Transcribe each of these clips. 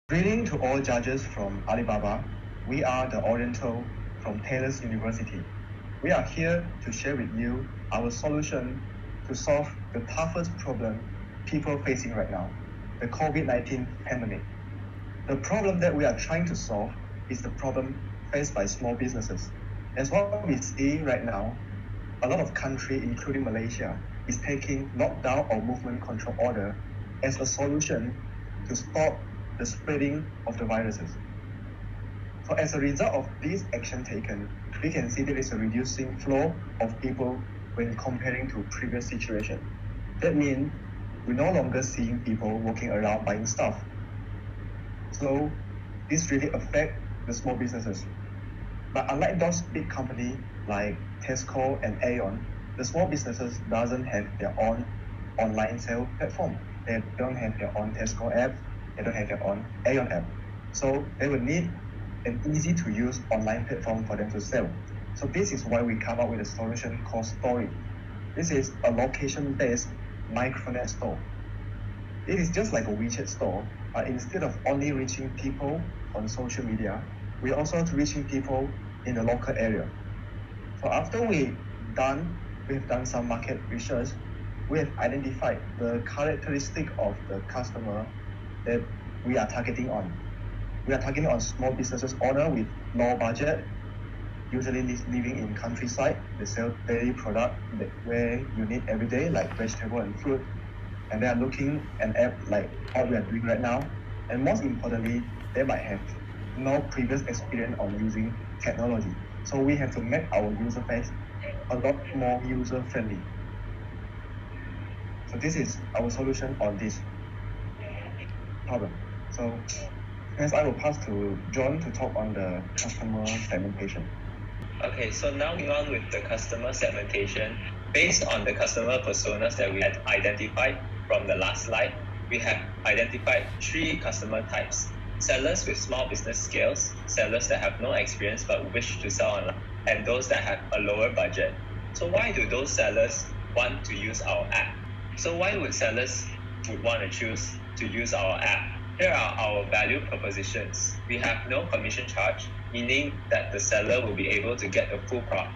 Greeting to all judges from Alibaba. We are the Oriental from Taylor's University. We are here to share with you our solution to solve the toughest problem people facing right now, the COVID-19 pandemic. The problem that we are trying to solve is the problem faced by small businesses. As what we see right now, a lot of countries, including Malaysia, is taking lockdown or movement control order as a solution to stop the spreading of the viruses. So as a result of this action taken, we can see there is a reducing flow of people when comparing to previous situation. That means we're no longer seeing people walking around buying stuff. So this really affects the small businesses. But unlike those big companies like Tesco and Aeon, the small businesses doesn't have their own online sale platform. They don't have their own Tesco app. They don't have their own Aeon app. So they will need an easy to use online platform for them to sell. So this is why we come up with a solution called Story. This is a location-based micronet store. It is just like a WeChat store, but instead of only reaching people on social media, we're also reaching people in the local area. So after we've done some market research, we have identified the characteristic of the customer that we are targeting on. We are targeting on small businesses owner with low budget, usually living in countryside. They sell daily product where you need every day, like vegetable and fruit. And they are looking an app like what we are doing right now. And most importantly, they might have no previous experience on using technology. So we have to make our user base a lot more user friendly. So this is our solution on this problem. So next I will pass to John to talk on the customer segmentation. Okay, so now moving on with the customer segmentation. Based on the customer personas that we had identified from the last slide, we have identified 3 customer types. Sellers with small business scales, sellers that have no experience but wish to sell online, and those that have a lower budget. So why do those sellers want to use our app? So why would sellers would want to choose to use our app? Here are our value propositions. We have no commission charge, meaning that the seller will be able to get the full profit.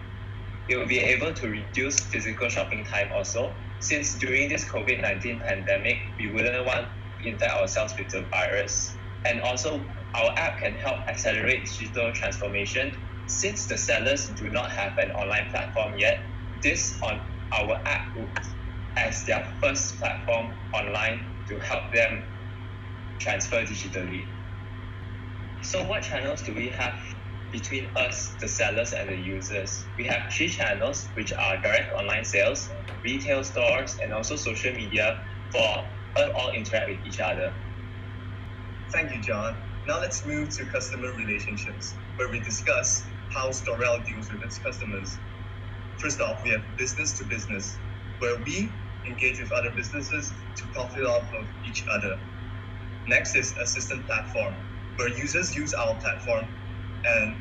It will be able to reduce physical shopping time also, since during this COVID-19 pandemic, we wouldn't want to infect ourselves with the virus. And also, our app can help accelerate digital transformation. Since the sellers do not have an online platform yet, this on our app as their first platform online to help them transfer digitally. So what channels do we have between us, the sellers, and the users? We have 3 channels, which are direct online sales, retail stores, and also social media for us all interact with each other. Thank you, John. Now let's move to customer relationships, where we discuss how Storel deals with its customers. First off, we have business to business, where we engage with other businesses to profit off of each other. Next is assistant platform, where users use our platform and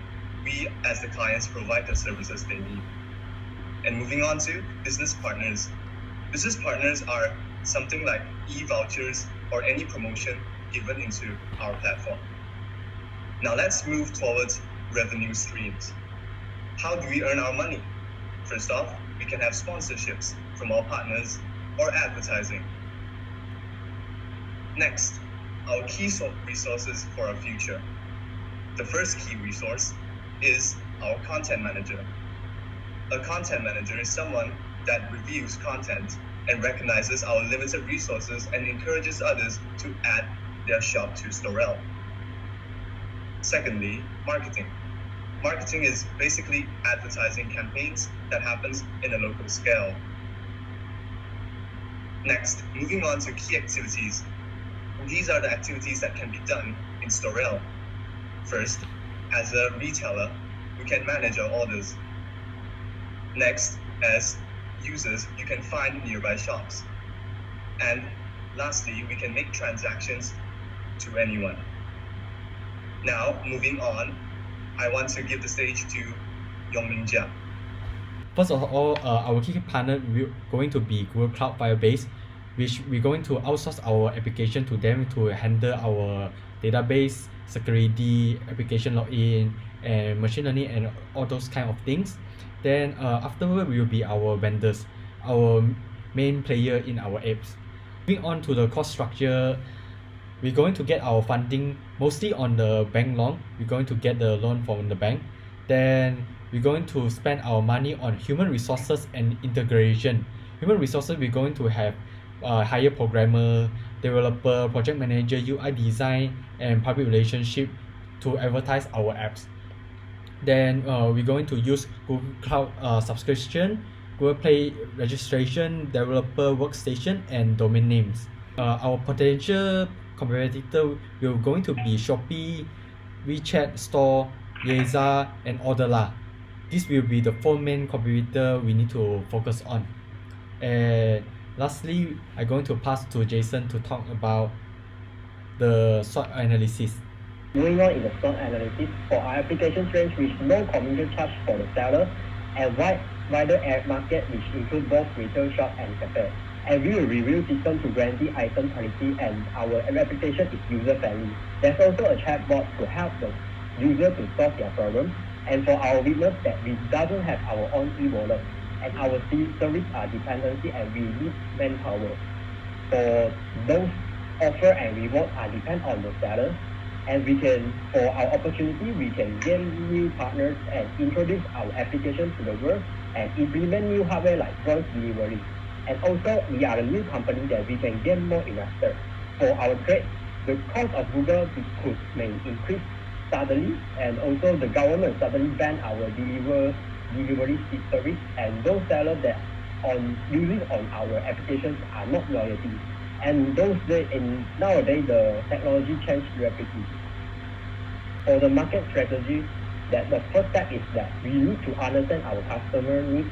we as the clients provide the services they need. And moving on to business partners. Business partners are something like e-vouchers or any promotion given into our platform. Now let's move towards revenue streams. How do we earn our money? First off, we can have sponsorships from our partners or advertising. Next, our key resources for our future. The first key resource is our content manager. A content manager is someone that reviews content and recognizes our limited resources and encourages others to add their shop to Storel. Secondly, marketing. Marketing is basically advertising campaigns that happens in a local scale. Next, moving on to key activities. These are the activities that can be done in Storel. First, as a retailer, we can manage our orders. Next, as users, you can find nearby shops. And lastly, we can make transactions to anyone. Now, moving on, I want to give the stage to Yongming Jia. First of all, our key partner will going to be Google Cloud Firebase, which we're going to outsource our application to them to handle our database, security, application login, and machine learning and all those kind of things. Then afterward we will be our vendors, our main player in our apps. Moving on to the cost structure, we're going to get our funding mostly on the bank loan. We're going to get the loan from the bank. Then we're going to spend our money on human resources and integration. Human resources, we're going to have hire programmer, developer, project manager, UI design, and public relationship to advertise our apps. Then we're going to use Google Cloud subscription, Google Play registration, developer workstation, and domain names. Our potential competitor will going to be Shopee, WeChat Store, Yeza, and Orderla. This will be the 4 main competitor we need to focus on. And lastly, I'm going to pass to Jason to talk about the SWOT analysis. Moving on in the SWOT analysis, for our application range with no commission charge for the seller and wider ad market which include both retail shop and cafe. And we will review system to guarantee item quality and our application is user friendly. There's also a chatbot to help the user to solve their problem. And for our weakness that we doesn't have our own e-wallet and our service are dependency and we need manpower. For those offer and reward are depend on the seller. And we can, for our opportunity, we can gain new partners and introduce our application to the world and implement new hardware like voice delivery. And also, we are a new company that we can gain more investors. For our trade, the cost of Google may increase suddenly, and also the government suddenly ban our delivery service, and those sellers that using on our applications are not loyalty. And nowadays the technology changed rapidly. For the market strategy, that the first step is that we need to understand our customer needs,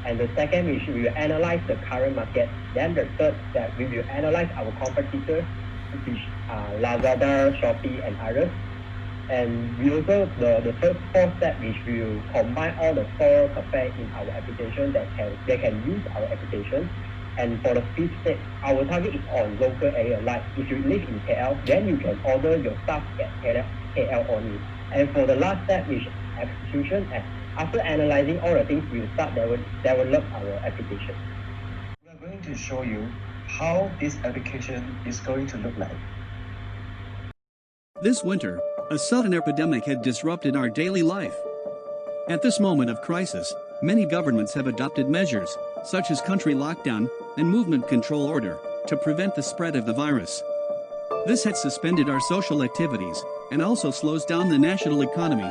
and the second we will analyze the current market. Then the third that we will analyze our competitors, which are Lazada, Shopee, and others. And we also the fourth step which will combine all the store cafe in our application that they can use our application. And for the fifth step, our target is on local area. Like if you live in KL, then you can order your stuff at KL only. And for the last step, which execution, and after analyzing all the things, we will start develop our application. We are going to show you how this application is going to look like. This winter, a sudden epidemic had disrupted our daily life. At this moment of crisis, many governments have adopted measures, such as country lockdown and movement control order, to prevent the spread of the virus. This had suspended our social activities and also slows down the national economy.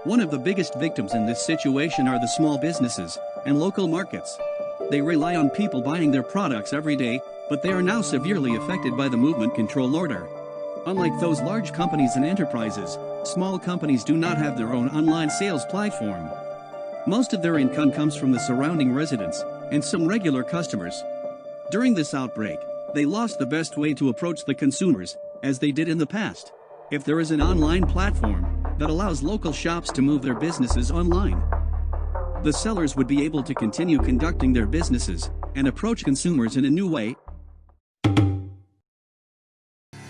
One of the biggest victims in this situation are the small businesses and local markets. They rely on people buying their products every day, but they are now severely affected by the movement control order. Unlike those large companies and enterprises, small companies do not have their own online sales platform. Most of their income comes from the surrounding residents and some regular customers. During this outbreak, they lost the best way to approach the consumers, as they did in the past. If there is an online platform that allows local shops to move their businesses online, the sellers would be able to continue conducting their businesses and approach consumers in a new way.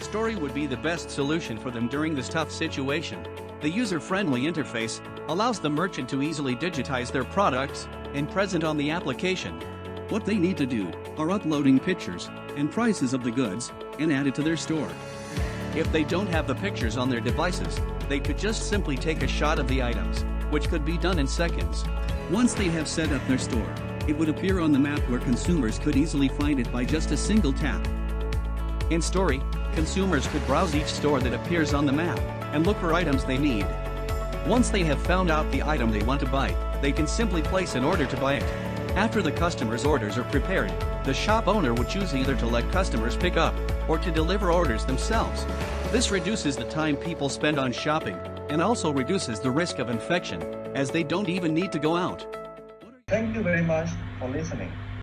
Story would be the best solution for them during this tough situation. The user-friendly interface allows the merchant to easily digitize their products and present on the application. What they need to do are uploading pictures and prices of the goods and add it to their store. If they don't have the pictures on their devices, they could just simply take a shot of the items, which could be done in seconds. Once they have set up their store, it would appear on the map where consumers could easily find it by just a single tap. In Story, consumers could browse each store that appears on the map and look for items they need. Once they have found out the item they want to buy, they can simply place an order to buy it. After the customer's orders are prepared, the shop owner would choose either to let customers pick up or to deliver orders themselves. This reduces the time people spend on shopping and also reduces the risk of infection, as they don't even need to go out. Thank you very much for listening.